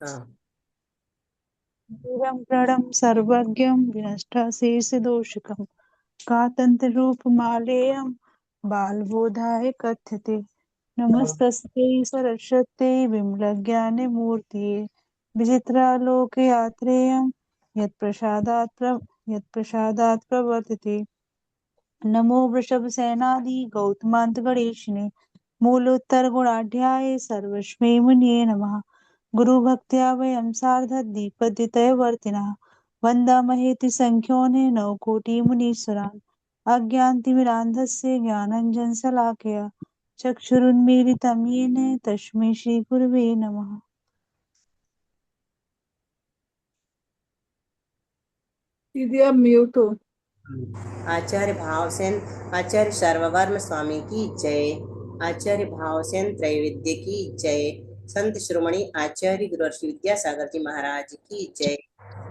हाँ। वीरं प्रणं सर्वज्ञं विनष्टाशेषदोषकं कातन्त्ररूपमालेयं बालबोधाय कथ्यते। नमस्तस्यै सरस्वत्यै विमलज्ञानमूर्तये विचित्रालोकयात्रेयं यत्प्रसादात् प्रवर्तते। नमो वृषभसेनादि गौतमान्तगणेशिने मूलोत्तरगुणाढ्याय सर्वस्मै मुनये नमः। गुरुभक्त्या वयं सार्धद्विपद्यतयवर्तिनः वन्दामहे तिसङ्ख्योने नवकोटिमुनीश्वरान् अज्ञानतिमिरान्धस्य ज्ञानाञ्जनशलाकया चक्षुरुन्मीलितं येन तस्मै श्रीगुरवे नमः। दीदी आप म्यूट हो। आचार्य भावसेन आचार्य सर्ववर्म स्वामी की जय। आचार्य भावसेन त्रैविद्य की जय। संत शिरोमणि आचार्य गुरुश्री विद्यासागर जी महाराज की जय।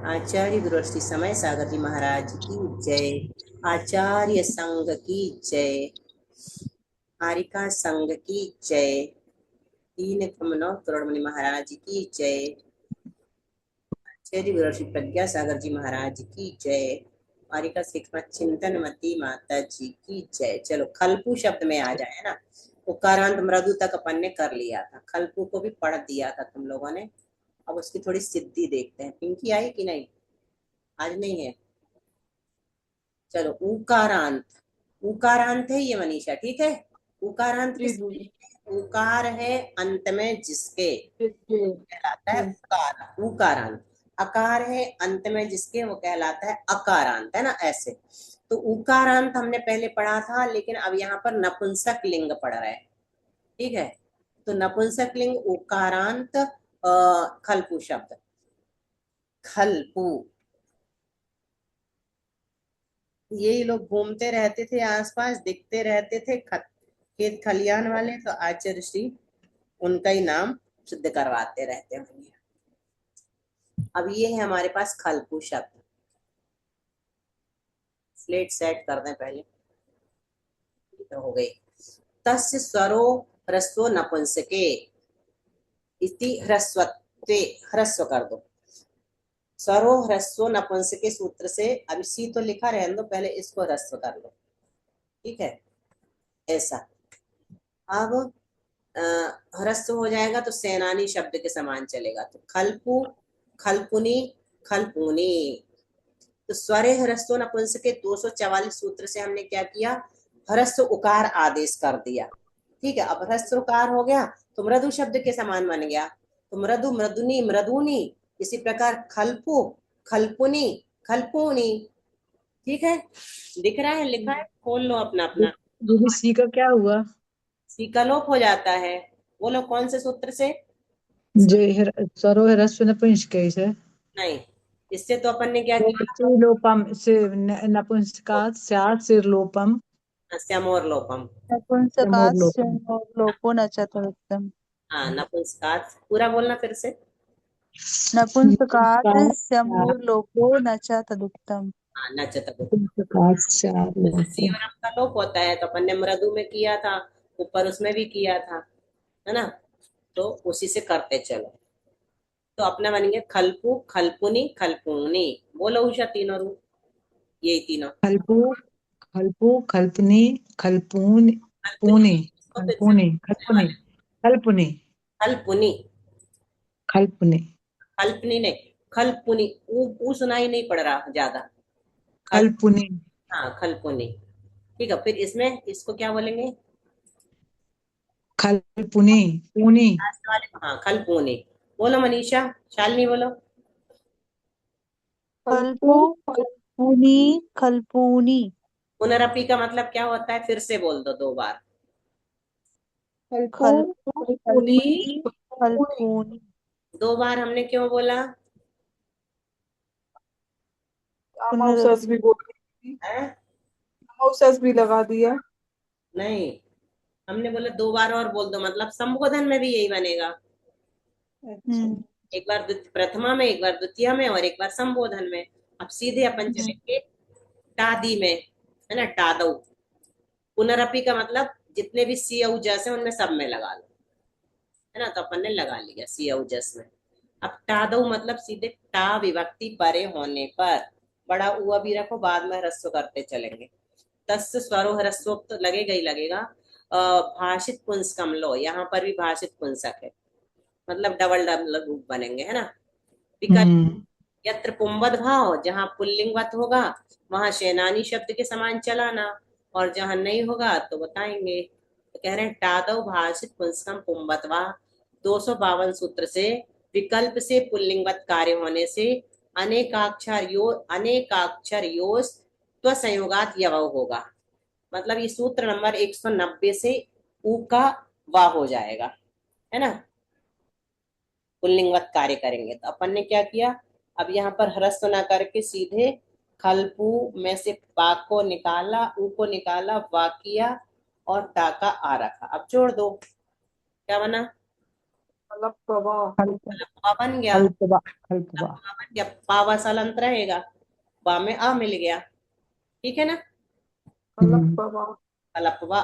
आचार्य गुरुश्री समय सागर जी महाराज की जय। आचार्य संघ की जय। आरिका संघ की जय। तीन कमलो करोड़मणि महाराज की जय। आचार्य गुरुश्री प्रज्ञा सागर जी महाराज की जय। आरिका शिक्षा चिंतनमती माता जी की जय। चलो खलपू शब्द में आ जाए ना। उकारांत मृदु तक अपन ने कर लिया था, खलपू को भी पढ़ दिया था तुम लोगों ने। अब उसकी थोड़ी सिद्धि देखते हैं। पिंकी आई कि नहीं? आज नहीं है। चलो उकारांत। उकारांत है ये मनीषा, ठीक है। उकारांत जी किस? दीदी। उकार है अंत में जिसके, कहलाता है उकार, उकारांत। अकार है अंत में जिसके, वो कहलाता है अकारांत, है ना, ऐसे। तो उकारांत हमने पहले पढ़ा था, लेकिन अब यहाँ पर नपुंसक लिंग पढ़ रहे हैं, ठीक है। तो नपुंसक लिंग उकारांत खलपू शब्द। खलपू, यही लोग घूमते रहते थे आसपास, दिखते रहते थे, खेत खलियान वाले, तो आचार्य श्री उनका ही नाम सिद्ध करवाते रहते होंगे। अब ये है हमारे पास खलपू शब्द। स्लेट सेट कर दें पहले, तो हो गई। तस्य स्वरो ह्रस्व नपुंसके इति ह्रस्वत्वे, ह्रस्व कर दो। स्वरो ह्रस्व नपुंसके सूत्र से, अब सी तो लिखा रहने दो, पहले इसको ह्रस्व कर लो, ठीक है, ऐसा। अब ह्रस्व हो जाएगा तो सेनानी शब्द के समान चलेगा। तो खलपू, खलपुनी, खलपूनी। तो स्वरे ह्रस्व नपुंसक के 244 सूत्र से हमने क्या किया? ह्रस्व उकार आदेश कर दिया, ठीक है। अब ह्रस्व उकार हो गया तो मृदु शब्द के समान बन गया। तो मृदु, मृदुनी, मृदुनी। इसी प्रकार खलपु, खलपुनी, खलपूनी, ठीक है। दिख रहा है, लिखा है, खोल लो अपना अपना। दीदी सी का क्या हुआ? सी का लोप हो जाता है। बोलो कौन से सूत्र से? सरो ह्रस्व नपुंसक से। नहीं, इससे तो अपन ने क्या किया? लोपम से नपुंसकात् स्यात् सिरलोपम। स्यमोर लोपम। समोर नपुंसकास्य लोपम। लोपो न चतुर्थम्। हाँ, नपुंसकात पूरा बोलना फिर से। नपुंसकात् नपुंसकात् स्यात् स्यमोर्लोपो न च तदुक्तम्। हाँ, नचत। नपुंसकात् स्यात् जैसे सी लोपम। और एम का लोप होता है तो अपन ने मृदु में किया था, ऊपर उसमें भी किया था, है ना। तो उसी से करते चलो। तो अपना बनेंगे खलपू, खलपुनी, खलपूनी। बोलो उषा तीनों रूप, यही तीनों। खलपू, खलपू, खलपनी, खलपून, खलपुनी पूनी, तो फिर से खलपूनी, बोलने खलपुनी, वाले। खलपुनी, खलपुनी, खलपुनी, खलपनी नहीं, खलपुनी। ऊ सुनाई नहीं पड़ रहा ज्यादा। खल, खलपुनी, हाँ, खलपुनी, ठीक है। फिर इसमें इसको क्या बोलेंगे? खलपुनी, पूनी। लास्ट वाले को, हाँ, खलपूनी। बोलो मनीषा, शालिनी बोलो। खलपू, खल्पु खल्पुनी खल्पूनी। पुनरपि का मतलब क्या होता है? फिर से बोल दो 2 बार। खलपू, खल्पु खलपुनी, खल्पुनी खलपुनी। खल्पूनी। 2 बार हमने क्यों बोला? पुनर अमाउसस भी बोल दी। है? अमाउसस भी लगा दिया। नहीं, हमने बोला 2 बार और बोल दो, मतलब संबोधन में भी यही बनेगा। अच्छा। एक बार प्रथमा में, एक बार द्वितीय में, और एक बार संबोधन में। अब सीधे अपन चलेंगे टादी में, है ना, टादौ। पुनरपि का मतलब जितने भी सी औ जस है उनमें सब में लगा लो, है ना। तो अपन ने लगा लिया सी औ जस में। अब टादौ मतलब सीधे टा विभक्ति परे होने पर बड़ा उ अभी रखो, बाद में ह्रस्व करते चलेंगे। तस्य स्वरो ह्रस्व तो लगेगा ही लगेगा। भाषित पुंसकम लो, यहाँ पर भी भाषित पुंसक है, मतलब डबल डबल रूप बनेंगे, है ना। विकल्प हम्म यत्र पुंबद भाव, जहाँ पुल्लिंगवत होगा वहां सेनानी शब्द के समान चलाना, और जहां नहीं होगा तो बताएंगे। तो कह रहे हैं टादव भाषित पुंसकम पुंबतवा, 252 सूत्र से विकल्प से पुल्लिंगवत कार्य होने से अनेकाक्षर योस त्वसंयोगात यवौ होगा। मतलब ये सूत्र नंबर 190 से ऊ का वाह हो जाएगा, है ना। पुल्लिंगवत कार्य करेंगे तो अपन ने क्या किया, अब यहाँ पर ह्रस्व ना करके सीधे खलपू में से पा को निकाला, ऊ को निकाला, वा किया और टा का आ रखा। अब जोड़ दो, क्या बना, मतलब प्रवाह। हल्प पा बन गया। हल्पवा अब हल्पवा। पा बन गया, पावा सलंत रहेगा, बा में आ मिल गया, ठीक है ना। मतलब हम्म प्रवाह। कलपवा,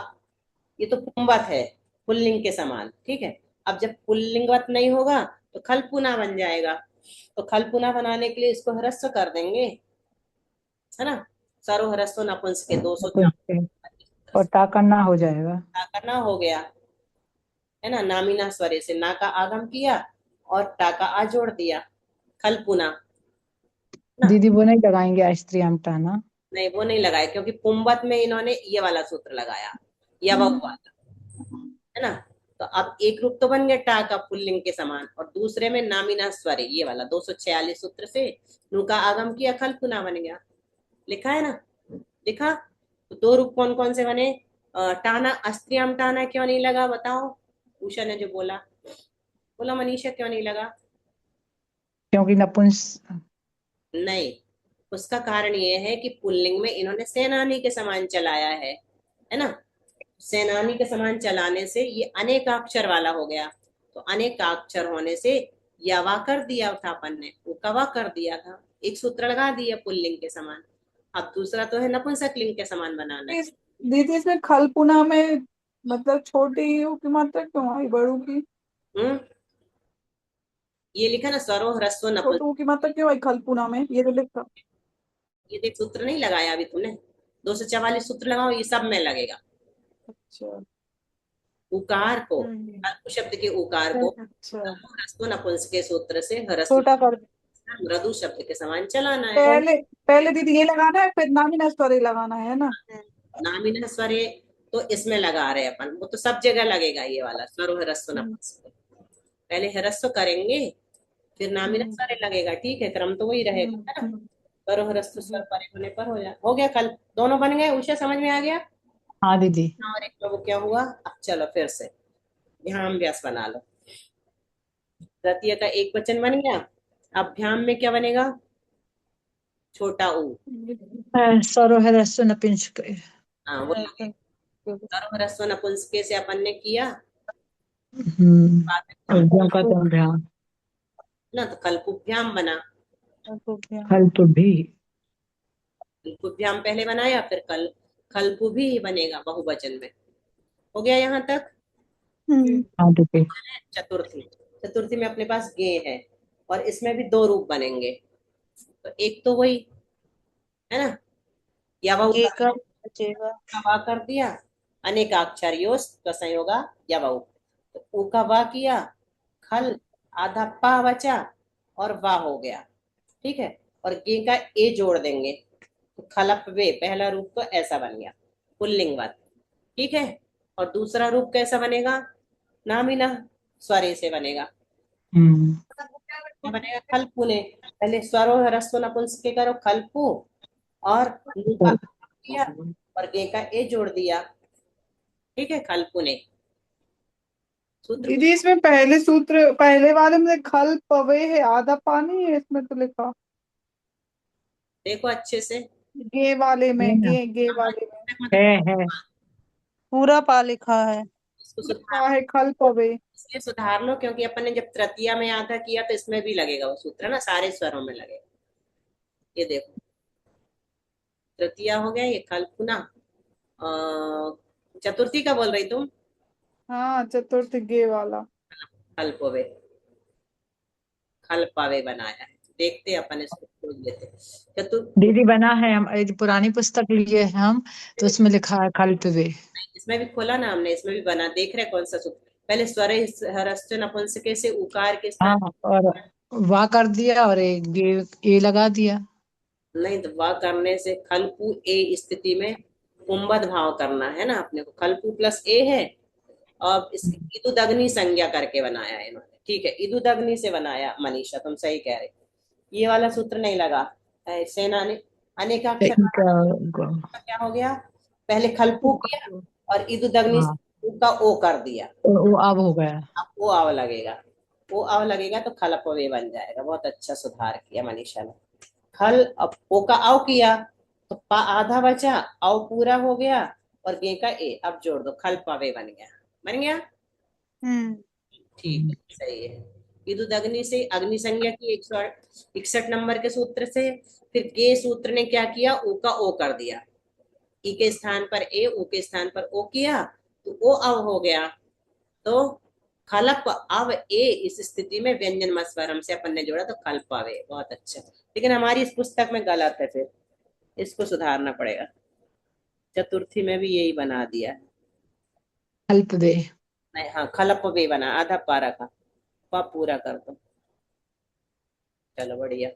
ये तो पुंबत है, पुल्लिंग के समान, ठीक है। अब जब पुल्लिंगवत नहीं होगा तो खलपुना बन जाएगा, तो खलपुना बनाने के लिए इसको ह्रस्व कर देंगे, है ना। सरो ह्रस्व नपुंसक के 200 नपुंसक के, और टा करना हो जाएगा। करना हो गया, है ना। नामिना स्वरे से ना का आगम किया और टा का आ जोड़ दिया, खलपुना ना। दीदी वो नहीं लगाएंगे स्त्रीयाम टाना? नहीं वो नहीं लगाया, क्योंकि पुंबत में इन्होंने ये वाला सूत्र लगाया, या वाला, है ना। तो अब एक रूप तो बन गया टा का पुल्लिंग के समान, और दूसरे में नामिना स्वरे ये वाला 246 सूत्र से नु का आगम किया, खलपुना बन गया। लिखा है ना, लिखा। तो दो रूप कौन कौन से बने। टाना, अस्त्रियाम टाना क्यों नहीं लगा बताओ, उषा ने जो बोला, बोला मनीषा क्यों नहीं लगा। क्योंकि नपुंस नहीं, उसका कारण ये है कि पुल्लिंग में इन्होंने सेनानी के समान चलाया है ना। सेनानी के समान चलाने से ये अनेकाक्षर वाला हो गया, तो अनेकाक्षर होने से यवा कर दिया था अपन ने, उकवा कर दिया था, एक सूत्र लगा दिया पुल्लिंग के समान। अब दूसरा तो है नपुंसक लिंग के समान बनाना है। दीदी इसमें खलपुना में मतलब छोटी यू की मात्रा क्यों आई, बड़ू की? हम्म, ये लिखा ना, स्वरो ह्रस्व नपुंसक। छोटू की मात्रा क्यों आई खलपुना में, ये तो लिखा। ये देख सूत्र नहीं लगाया अभी तुमने, 244 सूत्र लगाओ, ये सब में लगेगा। अच्छा। उकार को, हम्म। अल्प शब्द के उकार को अच्छा। ह्रस्व नपुंसक के सूत्र से ह्रस्व छोटा कर। मृदु शब्द के समान चलाना है। पहले पहले दीदी ये लगाना है, फिर नामिना स्वर लगाना है ना। नामिन स्वरे तो इसमें लगा रहे अपन, वो तो सब जगह लगेगा ये वाला स्वरो ह्रस्व हम्म, नपुंसक। पहले ह्रस्व करेंगे, फिर नामिन हम्म, स्वरे लगेगा, ठीक है, क्रम तो वही रहेगा, हम्म, है ना। स्वरो ह्रस्व स्वर परे होने पर हो गया, कल दोनों बन गए, उसे समझ में आ गया। हाँ दीदी। और एक लोग क्या हुआ, अब चलो फिर से ध्यान व्यास बना लो। तृतीय का एक वचन बन गया, अब भ्याम में क्या बनेगा, छोटा ऊ। सरो है रस्व नपुंसक। हाँ वो लगे, स्वरो ह्रस्व नपुंसक से अपन ने किया, बाद में और भ्याम जो का तो ध्यान। ना, तो कल्पुभ्याम बना। हल तो भी। कल्पुभ्याम पहले बनाया, फिर कल कल्पु भी बनेगा बहुवचन में। हो गया यहाँ तक। हाँ दीदी। चतुर्थी, चतुर्थी में अपने पास गे है, और इसमें भी दो रूप बनेंगे, तो एक तो वही है ना, यवऊ ये का का बचेगा। वा कर दिया, अनेकाक्षर योस का संयोगा यवऊ, तो ऊ का वा किया, खल आधा पा बचा और वा हो गया, ठीक है। और गे का ए जोड़ देंगे, तो खलप वे पहला रूप तो ऐसा बन गया पुल्लिंगवत, ठीक है। और दूसरा रूप कैसा बनेगा, नामिना स्वरे से बनेगा, हम्म क्या बनेगा, खलपू ने। पहले स्वरो ह्रस्व नपुंसक करो खलपू, और नु का किया और गे का ए जोड़ दिया, ठीक है, खलपू ने। सूत्र दीदी इसमें पहले सूत्र, पहले वाले में खल पवे है, आधा पानी है इसमें तो लिखा। देखो अच्छे से, गे वाले है में, ना। गे वाले में है। पूरा पा लिखा है। इसको लिखा सुधार, है खल पवे। इसलिए सुधार लो क्योंकि अपन ने जब तृतीया में आधा किया तो इसमें भी लगेगा वो सूत्र ना, सारे स्वरों में लगेगा। ये देखो, तृतीया हो गया, ये खलपुना। चतुर्थी का बोल रही तुम, हाँ चतुर्थ गे वाला। खलपोवे, खल पावे बनाया है। देखते हैं अपन इसको खोज लेते हैं। चतुर दीदी बना है, हम एक पुरानी पुस्तक लिए हैं हम, तो उसमें लिखा है कल्पवे। इसमें भी खोला ना हमने, इसमें भी बना, देख रहे कौन सा सूत्र। पहले स्वर ह्रस्व नपुंसक से उकार के स्थान, हाँ, और वाह कर दिया और एक ए लगा दिया। नहीं तो वह करने से खलपू ए स्थिति में कुंभद भाव करना है ना अपने को। खलपू प्लस ए है, और इसकी इदुदग्नि संज्ञा करके बनाया है इन्होंने। ठीक है, इदुदग्नि से बनाया मनीषा, तुम सही कह रहे। ये वाला सूत्र नहीं लगा। सेना ने अनेकाक्षर का क्या हो गया, पहले खलपू किया और इदुदग्नि हाँ, से ऊ का ओ कर दिया। वो अब हो गया। अब वो आव लगेगा, वो आव लगेगा तो खलप वे बन जाएगा। बहुत अच्छा सुधार किया मनीषा ने। खल, अब ओ का आव किया तो पा आधा बचा, आव पूरा हो गया, और गे का ए अब जोड़ दो, खल पवे बन गया। बन गया, हम्म। ठीक है, सही है। विद्युत अग्नि से अग्नि संज्ञा की 161 नंबर के सूत्र से। फिर गे सूत्र ने क्या किया, ऊ का ओ कर दिया। ई के स्थान पर ए, ऊ के स्थान पर ओ किया, तो ओ अव हो गया। तो खलप अव ए, इस स्थिति में व्यंजन मस्वरम से अपन ने जोड़ा तो खलप अवे। बहुत अच्छा, लेकिन हमारी इस पुस्तक में गलत है, फिर इसको सुधारना पड़ेगा। चतुर्थी में भी यही बना दिया है। कल्पवे। नहीं, हाँ खलप वे बना, आधा पारा का पा पूरा कर दो। चलो बढ़िया।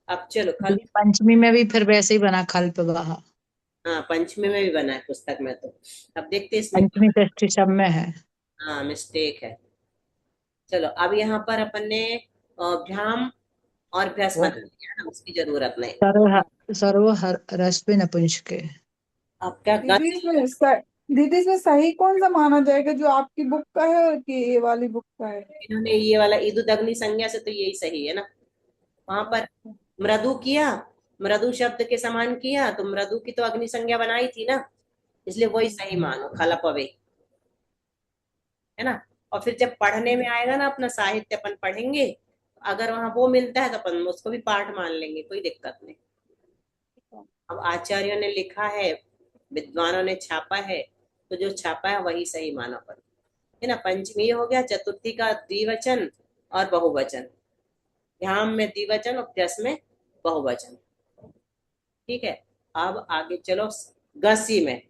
अब चलो खल, दीदी पंचमी में भी फिर वैसे ही बना कल्पवाह। हाँ पंचमी में भी बना है पुस्तक में। तो अब देखते हैं इसमें। पंचमी षष्ठी सब में है। हाँ मिस्टेक है। चलो अब यहाँ पर अपन ने भ्याम और भ्यस बना लिया ना, उसकी जरूरत नहीं। सर्व हर रश्मि नपुंसके। अब क्या दीदी इसमें दीदी इसमें सही कौन सा माना जाएगा, जो आपकी बुक का है और कि ये वाली बुक का है? इन्होंने ये वाला इदुद अग्नि संज्ञा से तो यही सही है ना। वहां पर मृदु किया, मृदु शब्द के समान किया, तो मृदु की तो अग्नि संज्ञा बनाई थी ना, इसलिए वही सही मानो, खलपवे, है ना। और फिर जब पढ़ने में आएगा ना, अपना साहित्य अपन पढ़ेंगे, अगर वहां वो मिलता है तो अपन उसको भी पाठ मान लेंगे, कोई दिक्कत नहीं। अब आचार्यों ने लिखा है, विद्वानों ने छापा है, तो जो छापा है वही सही माना पर, है ना। पंचमी हो गया, चतुर्थी का द्विवचन और बहुवचन, ध्यान में द्विवचन और प्यस में बहुवचन। ठीक है, अब आगे चलो। गसी में,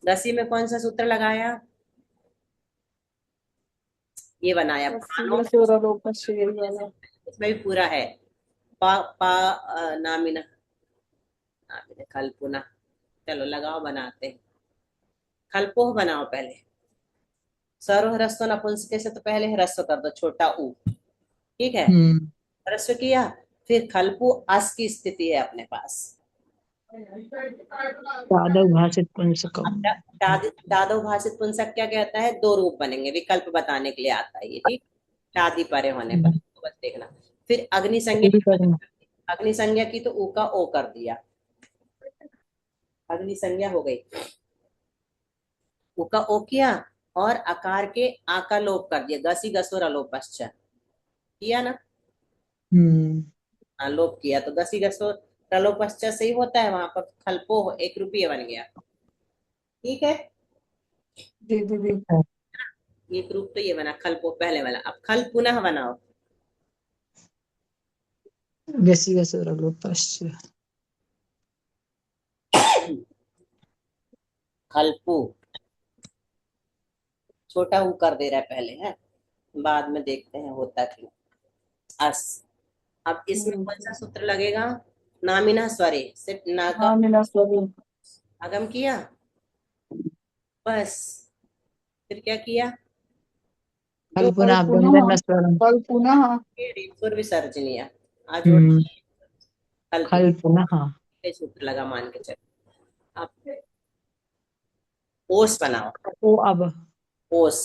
गसी में कौन सा सूत्र लगाया, ये बनाया प्राणों में। इसमें भी पूरा है, पा पा नामिना, नामिना खलपुना। चलो लगाओ, बनाते हैं। खलपोह बनाओ पहले। सर्व ह्रस्व नपुंसक से तो पहले ह्रस्व कर दो, छोटा ऊ। ठीक है, ह्रस्व किया, फिर खलपू अस की स्थिति है अपने पास। यादव भाषित पुंसकम। अब दादो भाषित पुंसक क्या कहता है, दो रूप बनेंगे, विकल्प बताने के लिए आता है ये। ठीक, शादी परे होने पर, तो बस देखना। फिर अग्नि पूरी संज्ञा, करना। अग्नि संज्ञा की तो ऊ का ओ कर दिया, अग्नि संज्ञा हो गई। ऊ का ओ किया, और आकार के आ का लोप कर दिया, गसी गसोरा लोप पश्चात किया ना। हम्म। हाँ लोप किया तो गसी गसोरा लोप पश्चात सही होता है, वहां पर खलपो 1 रुपये बन गया। ठीक है, जी दीदी। एक रूप तो ये बना खलपो पहले वाला। अब खल पुनः बनाओ। व्यसी वसुर पश्चात। खलपू छोटा ऊ कर दे रहा है पहले, है, बाद में देखते हैं होता क्यों। अस, अब इसमें कौन सा सूत्र लगेगा, नामिना स्वरे, सिर्फ ना का हाँ मीना सॉरी। आगम किया, बस। फिर क्या किया, कल कल पुनः व्यंजन पुनः, नस्वरम। कल पुनः। पूर्व विसर्जनीय आजोड़ हम्म। कल कल पुनः। सूत्र लगा मान के चल। अब ओस बनाओ, ओ अब। ओस।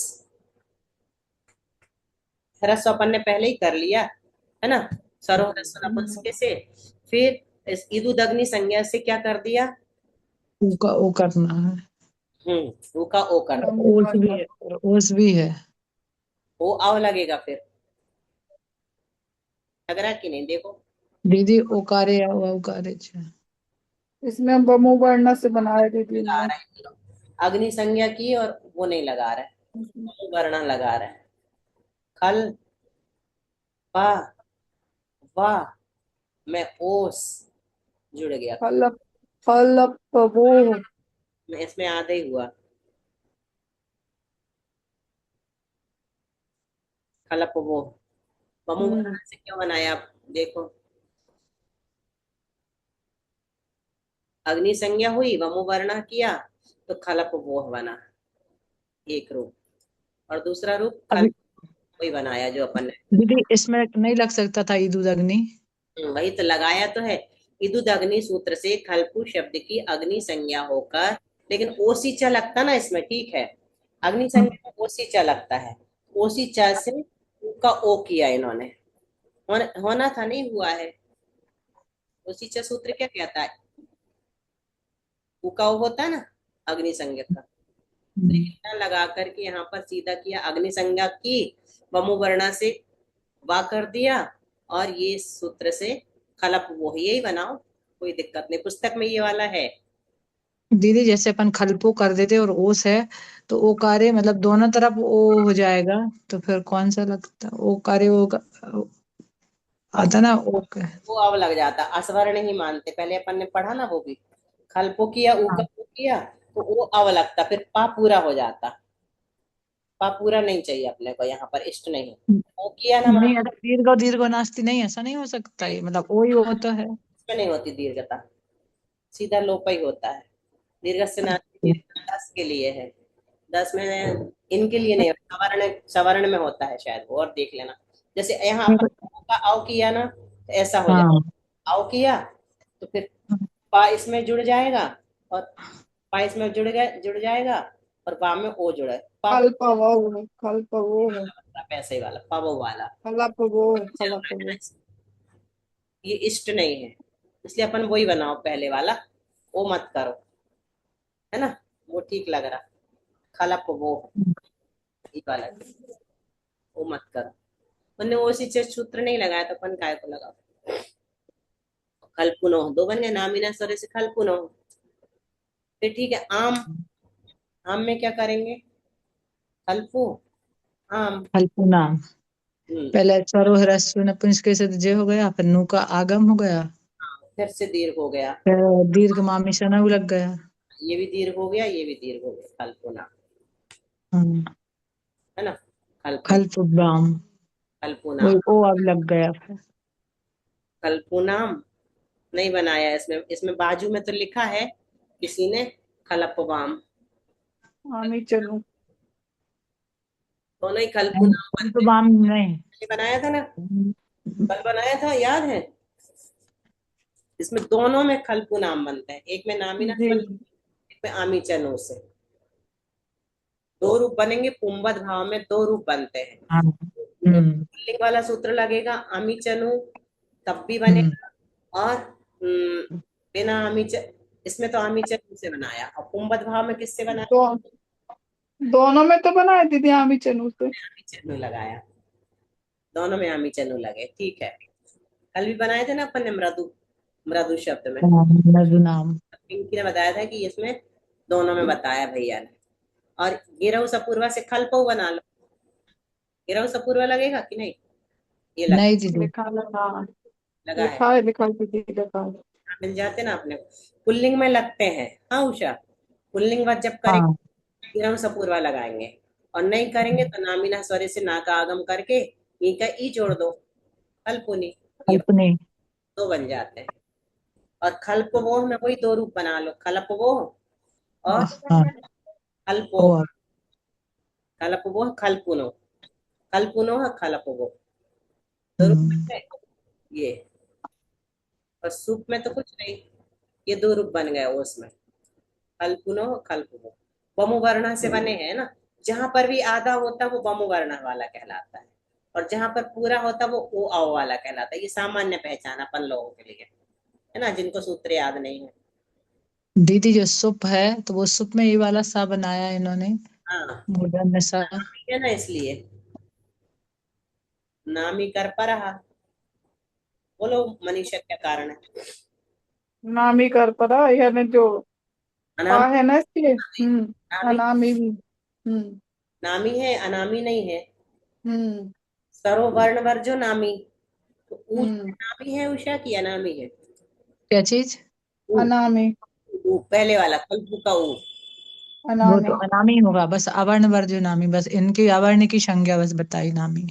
ह्रस्व अपन ने पहले ही कर लिया, है ना, सर्वह्रस्व नपुंसक से। फिर इस इदुदग्नि संज्ञा से क्या कर दिया, ओ का ओ करना है। ऊ का ओ कर, ओस भी है, ओस भी है। ओ आव लगेगा फिर, लग रहा कि नहीं, देखो। दीदी ओकारे या औकारे छ। इसमें हम बमू वर्ण से बनाए दीदी लगा ने। रहा है, अग्नि संज्ञा की और वो नहीं लगा रहा है, वर्ण लगा रहा है। खल पा वाह में ओस जुड़ गया, खलप खलपवोह। मैं इसमें आधा ही हुआ। खलप वो बमू हम्म। वर्ण से क्यों बनाया आप देखो, अग्नि संज्ञा हुई, वमु वर्ण किया, तो खलप वो बना एक रूप, और दूसरा रूप खल अभी वही बनाया जो अपन ने। दीदी इसमें नहीं लग सकता था ईदुद अग्नि? वही तो लगाया तो है। इदुद अग्नि सूत्र से खलपु शब्द की अग्नि संज्ञा होकर, लेकिन ओसीचा लगता ना इसमें, ठीक है, अग्नि संज्ञा में ओसीचा लगता है, ओसीचा से उ का ओ किया इन्होंने, होना था नहीं हुआ है। ओसीचा सूत्र क्या कहता है, उ का ओ होता है ना अग्नि संज्ञा का, त्रिज्या लगा करके यहाँ पर सीधा किया, अग्नि संज्ञा की, वमु वर्णा से वा कर दिया, और ये सूत्र से खलप वो, यही बनाओ, कोई दिक्कत नहीं, पुस्तक में ये वाला है। दीदी जैसे अपन खलपो कर देते और ओस है, तो ओ कार्य मतलब दोनों तरफ ओ हो जाएगा, तो फिर कौन सा लगता ओ कार्य अब आता ना ओ वो अब लग जाता, असवर्ण ही मानते, पहले अपन ने पढ़ा ना वो भी, खलपो किया, ऊ का हाँ। ऊ किया, तो वो अव लगता, फिर पा पूरा हो जाता, पा पूरा नहीं चाहिए अपने को यहाँ पर, इष्ट नहीं, ओ किया ना मान, नहीं ऐसा दीर्घ नास्ति नहीं, ऐसा नहीं हो सकता, ये मतलब ओ ही हो तो है। इसमें नहीं होती दीर्घता, सीधा लोप ही होता है। दीर्घ से नास्ति दीर्घ 10 के लिए है, 10 में, इनके लिए नहीं होता, सवर्ण सवर्ण में होता है शायद वो, और देख लेना, जैसे यहाँ अपन का आओ किया ना, तो ऐसा हो जाए, हाँ। आओ किया, तो फिर पा इसमें जुड़ जाएगा, और पा इसमें जुड़ जाएगा, और पा में ओ जुड़ा है, पा खलपवोह। पैसे वाला, पावो वाला, खलपवोह चल रहा है ना, खलपवोह। ये इष्ट नहीं है, इसलिए अपन वही बनाओ पहले वाला, वो मत करो, है ना, वो ठीक लग रहा, खलप वो, ये वाला वो मत करो, उनने वो सी सूत्र नहीं लगाया, तो अपन काय को लगाओ, खलपुनो दो बन गए, नामिना स्वरे से खलपुनो, फिर ठीक है, आम, आम में क्या करेंगे, खलपू आम, हल्पु नाम, पहले स्वरो ह्रस्व नपुंसक से जे हो गया, फिर नु का आगम हो गया, फिर से दीर्घ हो गया, फिर दीर्घ मामी शनव लग गया। ये भी दीर्घ हो गया, ये भी दीर्घ हो गया, खलपुना, हाँ। है ना, खलपु खलपुबाम, खलपुना, वही ओ अब लग गया फिर। खलपुनाम नहीं बनाया इसमें, इसमें बाजू में तो लिखा है किसी ने खलपवाम, आमी चनु। दोनों ही खलपुनाम बनते हैं, खलपुबाम नहीं। ये बनाया था ना, कल बनाया था याद है, इसमें दोनों में खलपु नाम बनते हैं, एक में नामिना जी। स्वर, एक में आमी चनो से, दो रूप बनेंगे, पुंबद भाव में दो रूप बनते हैं, हाँ। पुल्लिंग वाला सूत्र लगेगा आमी चनु, तब भी हम्म। बनेगा, और बिना आमी इसमें तो आमी चनु से बनाया, और पुंबद भाव में किससे बनाया, दो दोनों में तो बनाए दीदी आमी चनु से। आमी चनु लगाया, दोनों में आमी चनु लगे, ठीक है, कल भी बनाए थे ना अपन ने मृदु, मृदु शब्द में, हाँ, लघु नाम। पिंकी ने बताया था कि इसमें दोनों में बताया भैया ने, और गिरहु सपूर्वा से खलपऊ बना लो, गिरहु सपूर्वा लगेगा कि नहीं, ये लगा, नहीं दीदी। लिखा लगा है, लिखा है दीदी लिखा है। मिल जाते ना अपने को, पुल्लिंग में लगते हैं, हाँ उषा, पुल्लिंग वत जब हाँ। करेंगे गिरहु सपूर्वा लगाएंगे, और नहीं करेंगे तो नामिना स्वरे से ना का आगम करके ई का ई जोड़ दो, खलपुनी, ये कल्पने। दो बन जाते हैं, और खलपवोह में वही दो रूप बना लो, खलपवोह और हाँ। ओ खलपोह, खलपवोह खलपुनो, खलपुनो है खलपवोह, दो रूप हम्म। बन गए ये, और सूप में तो कुछ नहीं, ये दो रूप बन गए उसमें, खलपुनो खलपुनो, बमु वर्ण से बने हैं ना, जहां पर भी आधा होता है वो बमु वर्ण वाला कहलाता है, और जहां पर पूरा होता है वो ओ आओ वाला कहलाता है, ये सामान्य पहचान अपन लोगों के लिए, है ना, जिनको सूत्र याद नहीं है। दीदी जो सुप है, तो वो सुप में ये वाला सा बनाया इन्होंने, हाँ, मॉडर्न में सा। ठीक है ना, इसलिए नाम ही कर पा रहा, बोलो मनीषा क्या कारण है, नाम ही कर पड़ा यानी जो अनाम, है ना इसके। नामी, अनामी भी। हम्म। नामी है अनामी नहीं है, हम्म। सरो वर्ण वर्जो नामी, तो ऊ नामी है उषा की अनामी है? क्या चीज? ऊ, अनामी। ऊ पहले वाला कल्पू का ऊ। वो तो अनामी। अनामी होगा, बस अवर्ण वर्ज्य नामी, बस इनकी अवर्ण की संज्ञा बस बताई, नामी।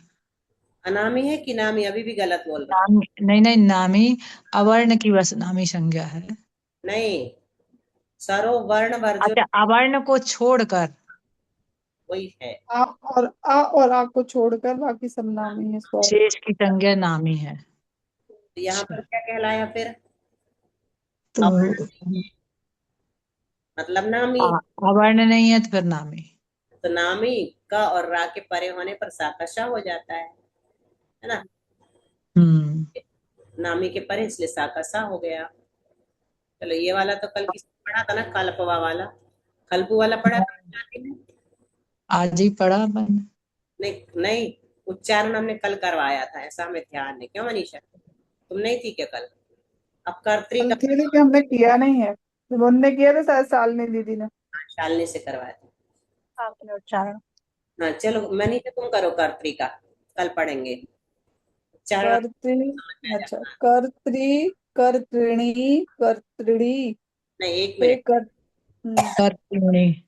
अनामी है कि नामी? अभी भी गलत बोल रहे नामी नहीं नहीं, नामी अवर्ण की बस नामी संज्ञा है। हैं। नहीं, सरो वर्ण वर्जो, अच्छा, अवर्ण को छोड़कर। वही है। और आ को छोड़कर बाकी सब नामी है, स्वर। शेष की संज्ञा नामी है। तो यहाँ पर क्या कहलाया फिर? तो अवर्ण मतलब नामी। अवर्ण नहीं है तो फिर नामी। तो नामी का और रा के परे होने पर साकशा हो जाता है ना? हम्म। नामी के परे इसलिए साकसा हो गया। चलो, ये वाला तो कल किसी ने पढ़ा था ना, कल्पवा वाला। खलपू वाला पढ़ा था जाति में? आज ही पढ़ा अपन। नहीं नहीं, उच्चारण हमने कल करवाया था, ऐसा हमें ध्यान नहीं। क्यों मनीषा, तुम नहीं थी क्या कल? अब कर्तरी कल का थी लेकिन हमने किया नहीं है, जब उनने किया था शायद शालिनी दीदी ने। शालनी से करवाया था। आपने उच्चारण। हाँ चलो मनीषा, तुम करो कर्तरी का, कल पढ़ेंगे उच्चारण। कर्त्री। समझ में आ अच्छा, जाता। कर्त्री, कर्त्रिणी, कर्त्रिणी। नहीं, एक हे मिनट। कर। कर्त्रिणी।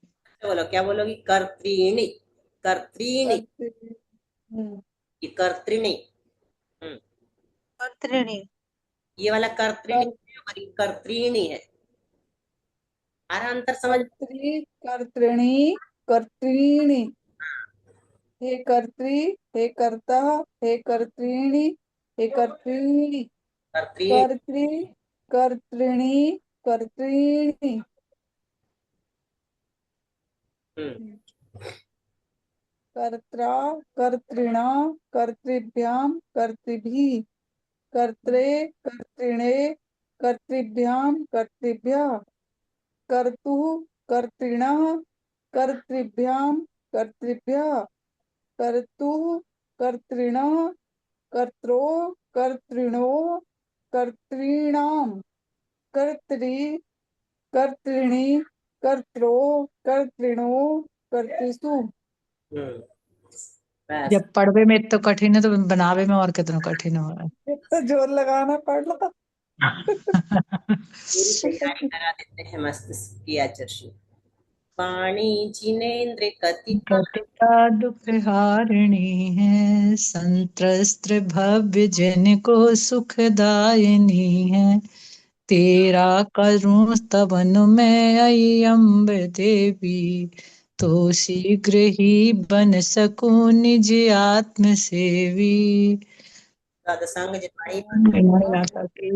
बोलो, क्या बोलोगी? कर्त्रीणी, कर्त्रीणी, कर्त्रिणी। ये कर्त्रिणी। हम्म, कर्त्रिणी। ये वाला कर्त्रिणी कर। है और ये कर्त्रीणी है। सारा अंतर समझ। कर्त्री, कर्त्रिणी, कर्त्रीणी। हे कर्त्री, हे कर्ता, हे कर्त्रीणी, हे कर्त्रीणी। कर्त्रीणी। कर्त्री, कर्त्रिणी, कर्त्रीणी। हम्म कर्त्रा, कर्त्रिणा, कर्तृभ्यां, कर्तृभिः। कर्त्रे, कर्त्रिणे, कर्तृभ्यां, कर्तृभ्यः। कर्तुः, कर्त्रिणः, कर्तृभ्यां, कर्तृभ्यः। कर्तुः, कर्त्रिणः, कर्त्रो, कर्त्रिणो, कर्त्रीणां। कर्त्री, कर्त्रिणी, कर्त्रो, कर्त्रिणो, कर्तृषु। हम्म बस। जब पढ़वे में इतना कठिन है तो बनावे में और कितना कठिन हो रहा इतना जोर लगाना पड़ रहा। है। पूरी तैयारी करा देते हैं मस्त किया चर्षि। पाणी जिनेन्द्र कतिका। कटिका दुख हारिणी है, संत्रस्त्र भव्य जन को सुखदायिनी है। तेरा करूं स्तवन में आई अम्ब देवी, तो शीघ्र ही बन सकूं निज आत्म सेवी। संग जितवाणी। नहीं आ सकती।